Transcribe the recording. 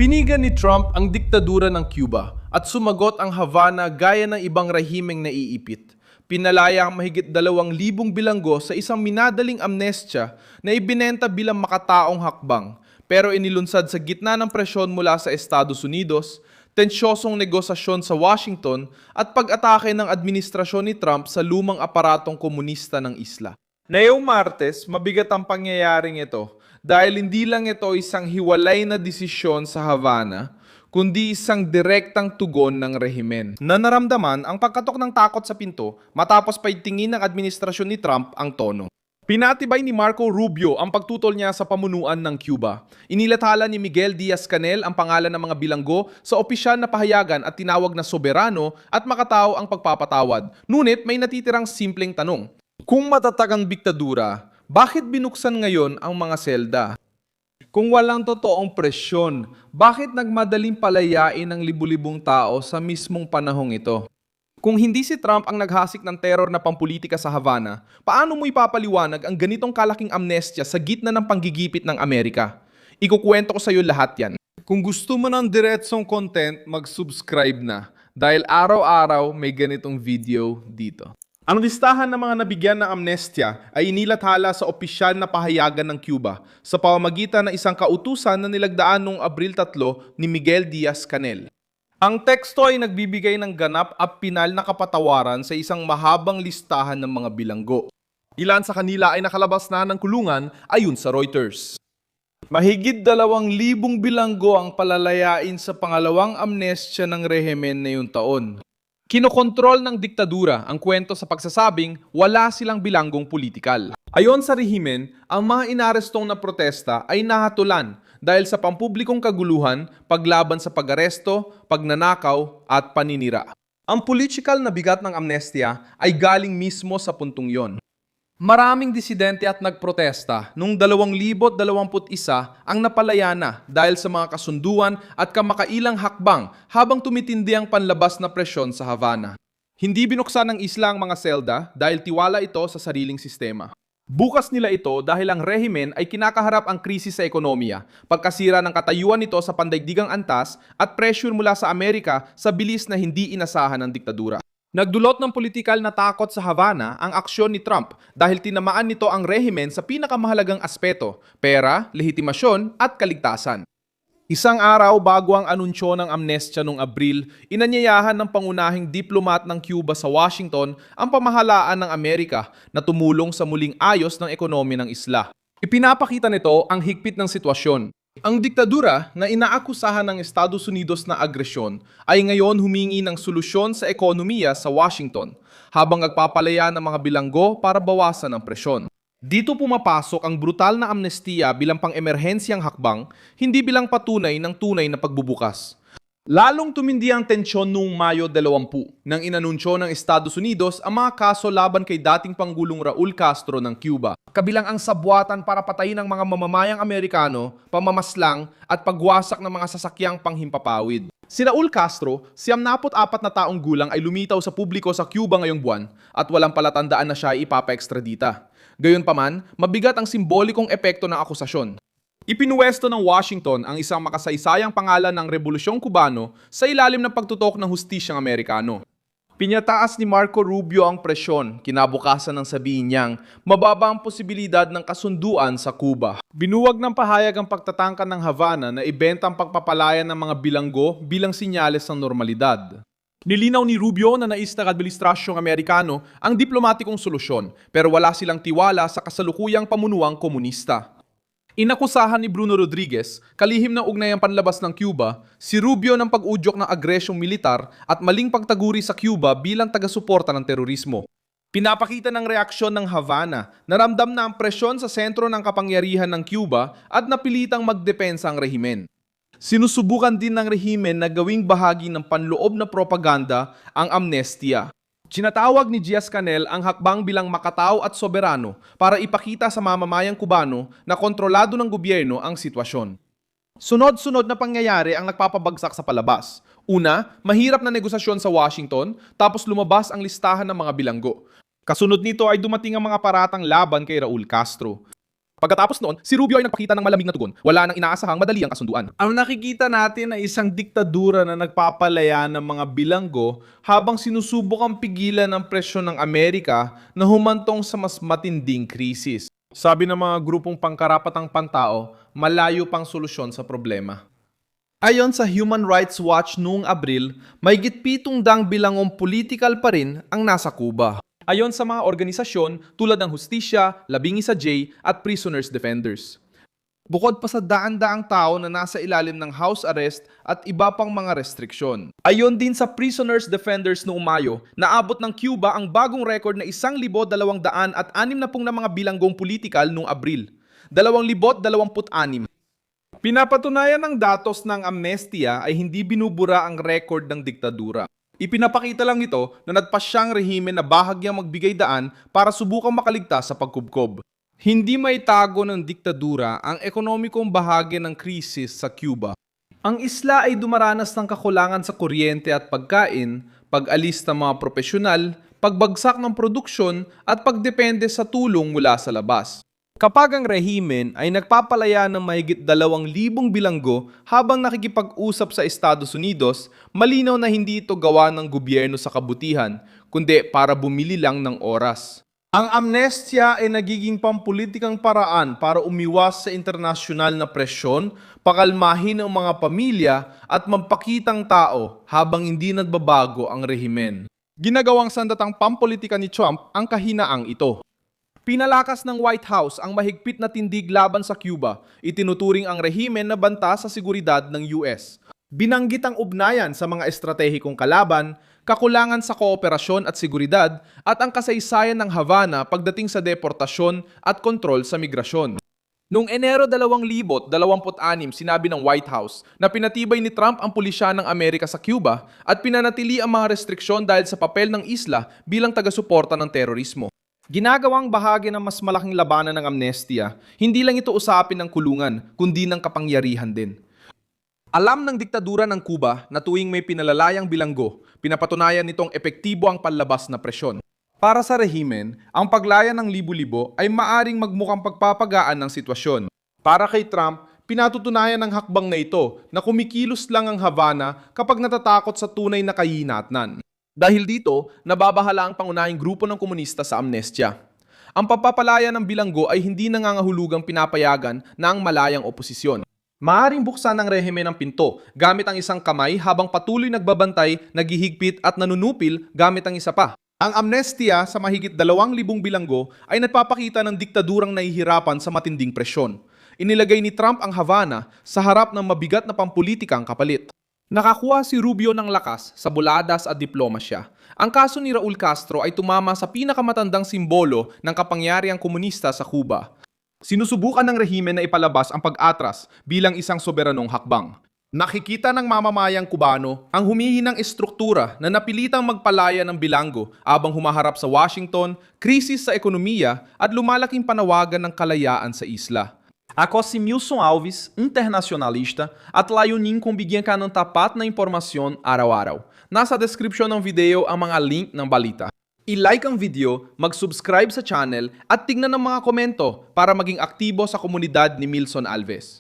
Pinigan ni Trump ang diktadura ng Cuba at sumagot ang Havana gaya ng ibang rehimeng naiipit. Pinalaya ang mahigit 2,000 bilanggo sa isang minadaling amnestya na ibinenta bilang makataong hakbang, pero inilunsad sa gitna ng presyon mula sa Estados Unidos, tensyosong negosasyon sa Washington at pag-atake ng administrasyon ni Trump sa lumang aparatong komunista ng isla. Ngayong Martes, mabigat ang pangyayaring ito dahil hindi lang ito isang hiwalay na desisyon sa Havana, kundi isang direktang tugon ng rehimen na naramdaman ang pagkatok ng takot sa pinto matapos paitingin ng administrasyon ni Trump ang tono. Pinatibay ni Marco Rubio ang pagtutol niya sa pamunuan ng Cuba. Inilathala ni Miguel Diaz-Canel ang pangalan ng mga bilanggo sa opisyal na pahayagan at tinawag na soberano at makatao ang pagpapatawad. Ngunit may natitirang simpleng tanong. Kung matatag ang diktadura, bakit binuksan ngayon ang mga selda? Kung walang totoong presyon, bakit nagmadaling palayain ng libu-libong tao sa mismong panahong ito? Kung hindi si Trump ang naghasik ng teror na pampulitika sa Havana, paano mo ipapaliwanag ang ganitong kalaking amnestya sa gitna ng panggigipit ng Amerika? Ikukwento ko sa iyo lahat yan. Kung gusto mo ng diretsong content, mag-subscribe na dahil araw-araw may ganitong video dito. Ang listahan ng mga nabigyan ng amnestya ay inilathala sa opisyal na pahayagan ng Cuba sa pamamagitan ng isang kautusan na nilagdaan noong Abril 3 ni Miguel Diaz-Canel. Ang teksto ay nagbibigay ng ganap at pinal na kapatawaran sa isang mahabang listahan ng mga bilanggo. Ilan sa kanila ay nakalabas na ng kulungan ayon sa Reuters. Mahigit 2,000 bilanggo ang palalayain sa pangalawang amnestya ng rehimen na yung taon. Kinokontrol ng diktadura ang kwento sa pagsasabing wala silang bilanggong politikal. Ayon sa rehimen, ang mga inarestong na protesta ay nahatulan dahil sa pampublikong kaguluhan, paglaban sa pag-aresto, pagnanakaw at paninira. Ang politikal na bigat ng amnestya ay galing mismo sa puntong yon. Maraming disidente at nagprotesta noong 2021 ang napalaya na dahil sa mga kasunduan at kamakailang hakbang habang tumitindi ang panlabas na presyon sa Havana. Hindi binuksan ng isla ang mga selda dahil tiwala ito sa sariling sistema. Bukas nila ito dahil ang rehimen ay kinakaharap ang krisis sa ekonomiya, pagkasira ng katayuan nito sa pandaigdigang antas at pressure mula sa Amerika sa bilis na hindi inasahan ng diktadura. Nagdulot ng politikal na takot sa Havana ang aksyon ni Trump dahil tinamaan nito ang rehimen sa pinakamahalagang aspeto, pera, lehitimasyon at kaligtasan. Isang araw bago ang anunsyo ng amnestya noong Abril, inanyayahan ng pangunahing diplomat ng Cuba sa Washington ang pamahalaan ng Amerika na tumulong sa muling ayos ng ekonomiya ng isla. Ipinapakita nito ang higpit ng sitwasyon. Ang diktadura na inaakusahan ng Estados Unidos na agresyon ay ngayon humingi ng solusyon sa ekonomiya sa Washington habang nagpapalaya ng mga bilanggo para bawasan ang presyon. Dito pumapasok ang brutal na amnestiya bilang pang-emerhensyang hakbang, hindi bilang patunay ng tunay na pagbubukas. Lalong tumindi ang tensyon noong Mayo 20 nang inanunsyo ng Estados Unidos ang mga kaso laban kay dating Pangulong Raul Castro ng Cuba. Kabilang ang sabwatan para patayin ng mga mamamayang Amerikano, pamamaslang at pagwasak ng mga sasakyang panghimpapawid. Si Raul Castro, 74 na taong gulang ay lumitaw sa publiko sa Cuba ngayong buwan at walang palatandaan na siya ay ipapa-ekstradita. Gayunpaman, mabigat ang simbolikong epekto ng akusasyon. Ipinuwesto ng Washington ang isang makasaysayang pangalan ng Rebolusyong Kubano sa ilalim ng pagtutok ng hustisyang Amerikano. Pinyataas ni Marco Rubio ang presyon, kinabukasan ng sabihin niyang mababa ang posibilidad ng kasunduan sa Cuba. Binuwag ng pahayag ang pagtatangka ng Havana na ibenta ang pagpapalaya ng mga bilanggo bilang sinyales ng normalidad. Nilinaw ni Rubio na nais ng administrasyong Amerikano ang diplomatikong solusyon pero wala silang tiwala sa kasalukuyang pamunuang komunista. Inakusahan ni Bruno Rodriguez, kalihim ng ugnayang panlabas ng Cuba, si Rubio ng pag-udyok ng agresyong militar at maling pagtaguri sa Cuba bilang taga-suporta ng terorismo. Pinapakita ng reaksyon ng Havana na ramdam na ang presyon sa sentro ng kapangyarihan ng Cuba at napilitang magdepensa ang rehimen. Sinusubukan din ng rehimen na gawing bahagi ng panloob na propaganda ang amnestya. Sinatawag ni Diaz-Canel ang hakbang bilang makatao at soberano para ipakita sa mamamayang Kubano na kontrolado ng gobyerno ang sitwasyon. Sunod-sunod na pangyayari ang nagpapabagsak sa palabas. Una, mahirap na negosasyon sa Washington, tapos lumabas ang listahan ng mga bilanggo. Kasunod nito ay dumating ang mga paratang laban kay Raul Castro. Pagkatapos noon, si Rubio ay nagpakita ng malamig na tugon. Wala nang inaasahang madali ang kasunduan. Ang nakikita natin ay isang diktadura na nagpapalaya ng mga bilanggo habang sinusubukang pigilan ang presyon ng Amerika na humantong sa mas matinding krisis. Sabi ng mga grupong pangkarapatang pantao, malayo pang solusyon sa problema. Ayon sa Human Rights Watch noong Abril, mahigit 700 bilangong political pa rin ang nasa Cuba. Ayon sa mga organisasyon tulad ng Hustisya, 11J at Prisoners Defenders. Bukod pa sa daan-daang tao na nasa ilalim ng house arrest at iba pang mga restriksyon. Ayon din sa Prisoners Defenders noong Mayo, naabot ng Cuba ang bagong record na 1,260 na mga bilanggong politikal noong Abril. 2,026. Pinapatunayan ng datos ng amnestia ay hindi binubura ang record ng diktadura. Ipinapakita lang ito na nagpasyang rehimen na bahagyang magbigay daan para subukang makaligtas sa pagkubkob. Hindi may tago ng diktadura ang ekonomikong bahagi ng krisis sa Cuba. Ang isla ay dumaranas ng kakulangan sa kuryente at pagkain, pag-alis ng mga profesional, pagbagsak ng produksyon at pagdepende sa tulong mula sa labas. Kapag ang rehimen ay nagpapalaya ng mahigit 2,000 bilanggo habang nakikipag-usap sa Estados Unidos, malinaw na hindi ito gawa ng gobyerno sa kabutihan, kundi para bumili lang ng oras. Ang amnestia ay nagiging pampulitikang paraan para umiwas sa internasyonal na presyon, pakalmahin ang mga pamilya at magpakitang tao habang hindi nagbabago ang rehimen. Ginagawang sandatang pampolitika ni Trump ang kahinaang ito. Pinalakas ng White House ang mahigpit na tindig laban sa Cuba, itinuturing ang rehimen na banta sa seguridad ng US. Binanggit ang ugnayan sa mga estratehikong kalaban, kakulangan sa kooperasyon at seguridad, at ang kasaysayan ng Havana pagdating sa deportasyon at kontrol sa migrasyon. Noong Enero 2026, sinabi ng White House na pinatibay ni Trump ang pulisya ng Amerika sa Cuba at pinanatili ang mga restriksyon dahil sa papel ng isla bilang taga-suporta ng terorismo. Ginagawang bahagi ng mas malaking labanan ng amnestia, hindi lang ito usapin ng kulungan, kundi ng kapangyarihan din. Alam ng diktadura ng Cuba na tuwing may pinalalayang bilanggo, pinapatunayan nitong epektibo ang panlabas na presyon. Para sa rehimen, ang paglaya ng libu-libo ay maaring magmukhang pagpapagaan ng sitwasyon. Para kay Trump, pinatutunayan ng hakbang na ito na kumikilos lang ang Havana kapag natatakot sa tunay na kahinatnan. Dahil dito, nababahala ang pangunahing grupo ng komunista sa amnestia. Ang pagpapalaya ng bilanggo ay hindi nangangahulugang pinapayagan ng malayang oposisyon. Maaring buksan ng rehimen ang pinto gamit ang isang kamay habang patuloy nagbabantay, naghihigpit at nanunupil gamit ang isa pa. Ang amnestia sa mahigit 2,000 bilanggo ay nagpapakita ng diktadurang nahihirapan sa matinding presyon. Inilagay ni Trump ang Havana sa harap ng mabigat na pampulitikang kapalit. Nakakuha si Rubio ng lakas sa buladas at diplomasya. Ang kaso ni Raul Castro ay tumama sa pinakamatandang simbolo ng kapangyarihang komunista sa Cuba. Sinusubukan ng rehimen na ipalabas ang pag-atras bilang isang soberanong hakbang. Nakikita ng mamamayang Kubano ang humihinang estruktura na napilitang magpalaya ng bilanggo habang humaharap sa Washington, krisis sa ekonomiya at lumalaking panawagan ng kalayaan sa isla. Ako si Milson Alves, internacionalista, at layunin kong bigyan ka ng tapat na impormasyon araw-araw. Nasa description ng video ang mga link ng balita. I-like ang video, mag-subscribe sa channel at tignan ang mga komento para maging aktibo sa komunidad ni Milson Alves.